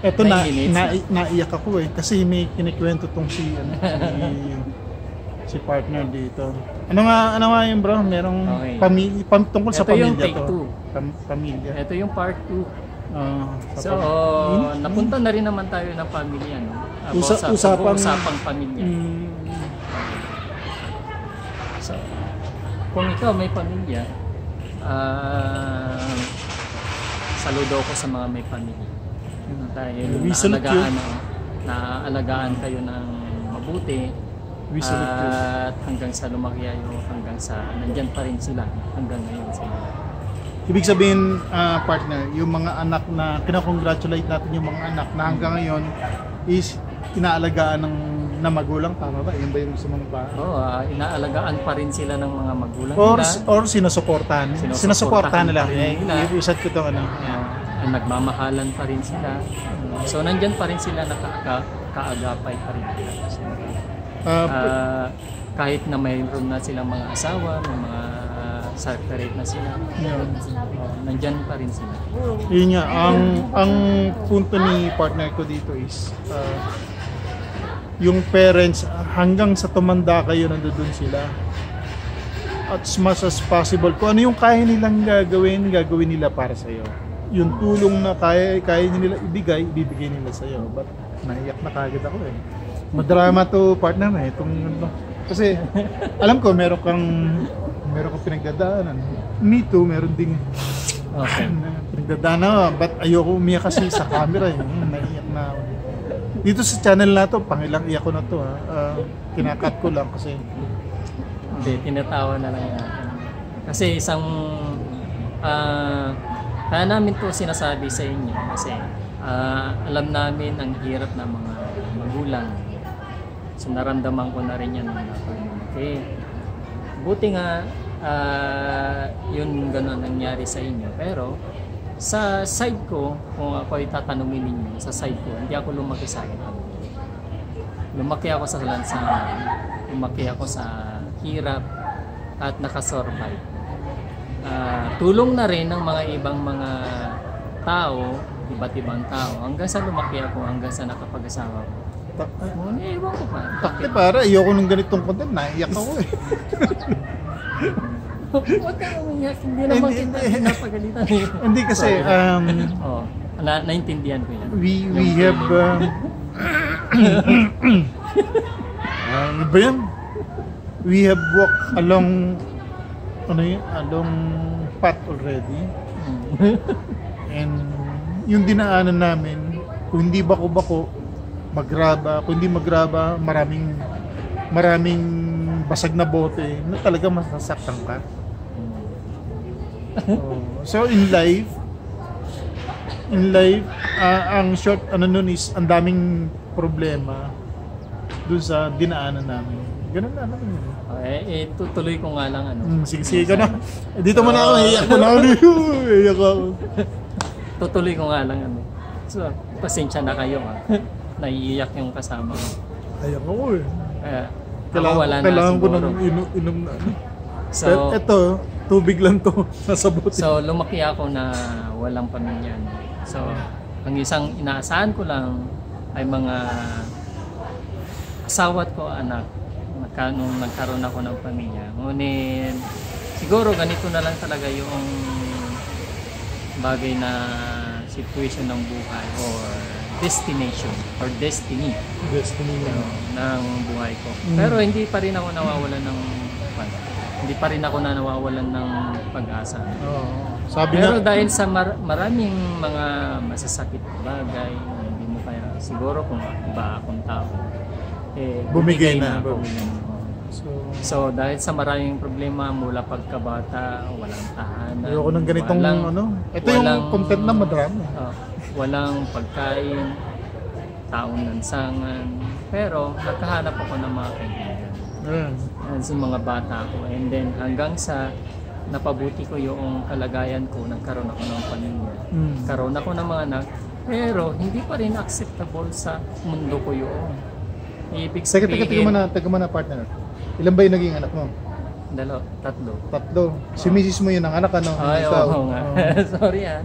Eto Naiinit na. naiyak ako eh kasi may kinikwento tong si partner dito. Ano nga yun bro? Merong Okay. tungkol sa Ito yung pamilya take to. two. Pamilya. Ito yung part 2. Sa So, napunta na rin naman tayo ng pamilya, no? Usapang pamilya. So, kung ikaw may pamilya, saludo ko sa mga may pamilya. Dahil naalagaan kayo ng mabuti. At hanggang sa lumaki kayo, hanggang sa nandyan pa rin sila hanggang ngayon sila. Ibig sabihin, partner, yung mga anak na kinakongratulate natin yung mga anak na hanggang ngayon is inaalagaan na magulang, tama ba? Yun ba yung gusto mong ba? Oo, inaalagaan pa rin sila ng mga magulang nila. Or sinusuportahan. Sinusuportahan nila. I-reset ko ito. Nagmamahalan pa rin sila. So, nandyan pa rin sila, kaagapay pa rin nila. Kahit na mayroon na silang mga asawa, may mga separate na sila, nandyan pa rin sila. Yun nga, ang punto ni partner ko dito is yung parents hanggang sa tumanda kayo nandoon sila. As much as possible, kung ano yung kaya nilang gagawin nila para sa iyo. Yung tulong na kaya nila ibibigay nila sa iyo. But naiyak na kagad ako eh. Madrama to partner eh. Kasi alam ko meron kang pinagdadaanan. Me too, meron ding pinagdadaanan. But ayoko umiyak kasi sa camera eh. Naiyak na ako. Dito sa channel na to, pangilang iyak ko na to ha. Kinakat ko lang kasi hindi, tinatawa na lang natin. Kasi kaya namin to sinasabi sa inyo kasi alam namin ang hirap ng mga magulang. So naramdaman ko na rin yan okay. Buti nga yun gano'n nangyari sa inyo. Pero sa side ko, kung ako ay tatanungin ninyo, sa side ko, hindi ako lumaki sa akin. Lumaki ako sa lansangan. Lumaki ako sa hirap at nakasurvive. Tulong na rin ng mga ibang mga tao, iba't ibang tao, hanggang sa lumaki ako, hanggang sa nakapag-asawa ko. Ewan ko pa. Takti para, ayoko nung ganitong content, naiyak ako eh. Huwag ka umiyak, hindi naman kita pinapagalitan. Hindi kasi, naintindihan ko yan. We have, ano ba yan? We have walked along path already. And yung dinaanan namin, kung hindi bako-bako, magraba, kung hindi magraba, maraming basag na bote na talaga masasaktan ka. So in life, ang short nun is ang daming problema dun sa dinaanan namin. Ganun na naman yun. Tutuloy ko nga lang Sige ka na. Dito mo na ako, iyak mo na ako. Iyak ako. Tutuloy ko nga lang So, pasensya na kayo naiiyak yung kasama ko. Ayak ako eh. Kailangan ko ng inom na So, pero ito, tubig lang to. Nasa buti. So, lumaki ako na walang pamilya. So, ang isang inaasahan ko lang ay mga asawa't ko anak nung nagkaroon ako ng pamilya. Ngunit siguro ganito na lang talaga yung bagay na situation ng buhay or destination or destiny ng buhay ko. Pero hindi pa rin ako nawawalan ng pag-asa. Pero dahil sa maraming mga masasakit na bagay, hindi mo kaya siguro kung iba akong tao, bumigay na ako. So dahil sa maraming problema mula pagkabata, walang tahanan. Ayoko ng ganitong ito yung content na madrama. Walang pagkain, taong lansangan, pero nakahanap ako ng mga kaibigan. Sa mga bata ko. And then hanggang sa napabuti ko yung kalagayan ko, nagkaroon ako ng pamilya. Karoon ako ng mga anak, pero hindi pa rin acceptable sa mundo ko yun. Ibig sabihin... Teka muna partner. Ilan ba yung naging anak mo? Tatlo. Si misis mo yun ang anak, ano? Ay, Ikaw. oo nga. Sorry ah.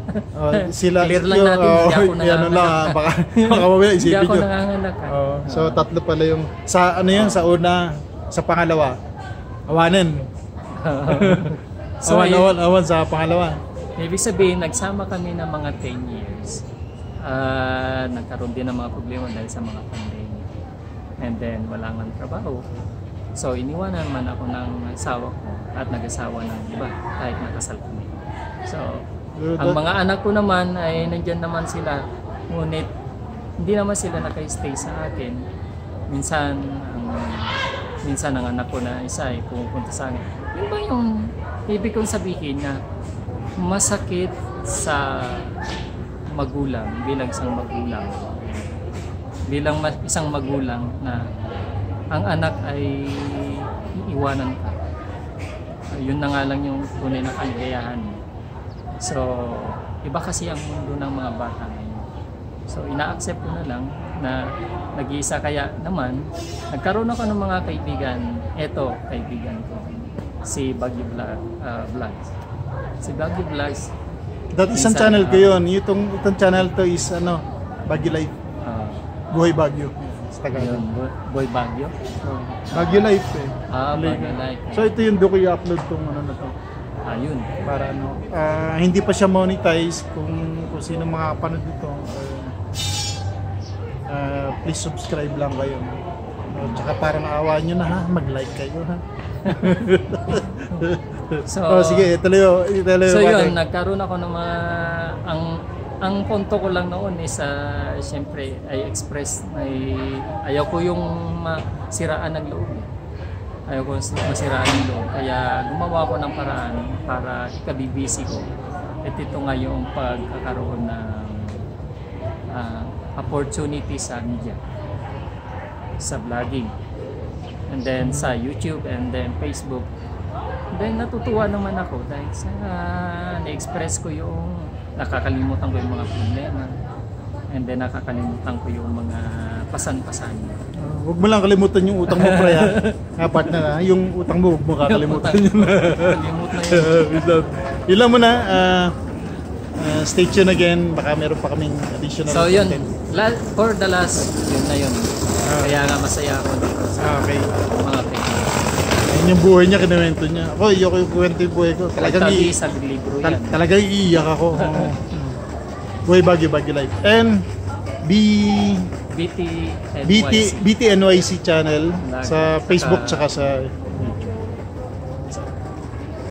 Sila, Clear lang natin, hindi ako ano lang, nanganganak. baka mamaya Hindi isipin ako nyo. nanganganak ah. So, tatlo pala yung, sa ano yun, sa una, sa pangalawa, awanin. So, Awan sa pangalawa. ibig sabihin, nagsama kami ng mga 10 years. Nagkaroon din ng mga problema dahil sa mga pandemic. And then, wala nga trabaho. So, iniwanan man ako ng asawa ko at nag-asawa ng iba kahit nakasal kami. So, ang mga anak ko naman ay nandyan naman sila. Ngunit, hindi naman sila naka-stay sa akin. Minsan ang anak ko na isa ay pumupunta sa akin. Yun ba yung ibig kong sabihin na masakit sa magulang bilang isang magulang na ang anak ay iiwanan ka. Yun na nga lang yung tunay na kaligayahan mo. So, iba kasi ang mundo ng mga bata ngayon. So, ina-accept ko na lang na nag-iisa, kaya naman nagkaroon ako ng mga kaibigan. Eto, kaibigan ko, si Baguio Vlogs. Si Baguio Vlogs. Isang channel ko yun. Itong channel to is Baguio Life. Buhay Baguio. Yun, Boy Baguio. Baguio Life eh. Baguio Life. So ito yung doon ko i-upload tong na to. Yun. Para hindi pa siya monetize kung sino makakapanood dito. Please subscribe lang kayo. Tsaka parang awa nyo na ha, mag-like kayo ha. Sige, ituloy. So yun, nagkaroon ako ng mga ang punto ko lang noon is siyempre ay express ayaw ko yung masiraan ng loob. Ayaw ko masiraan ng loob. Kaya gumawa ko ng paraan para ikabibisi ko. At ito nga yung pagkakaroon ng opportunity sa media, sa vlogging, and then sa YouTube, and then Facebook. And then natutuwa naman ako dahil sa na-express ko yung nakakalimutan ko yung mga problema, and then nakakalimutan ko yung mga pasan-pasan. Huwag mo lang kalimutan yung utang mo, pre ha. Partner ha, yung utang mo, huwag mo kakalimutan yun. Kalimutan yun. Yun lang muna. Stay tuned again, baka meron pa kaming additional content. So yun, for the last, yun na yun. Kaya nga masaya ako dito sa mga kaibigan. Yun yung buhay niya, kinuwento niya. Ako, ayoko yung kwento yung buhay ko. Talagang iiyak ako. Buhay Baguio Life. And BTNYC channel sa Facebook tsaka sa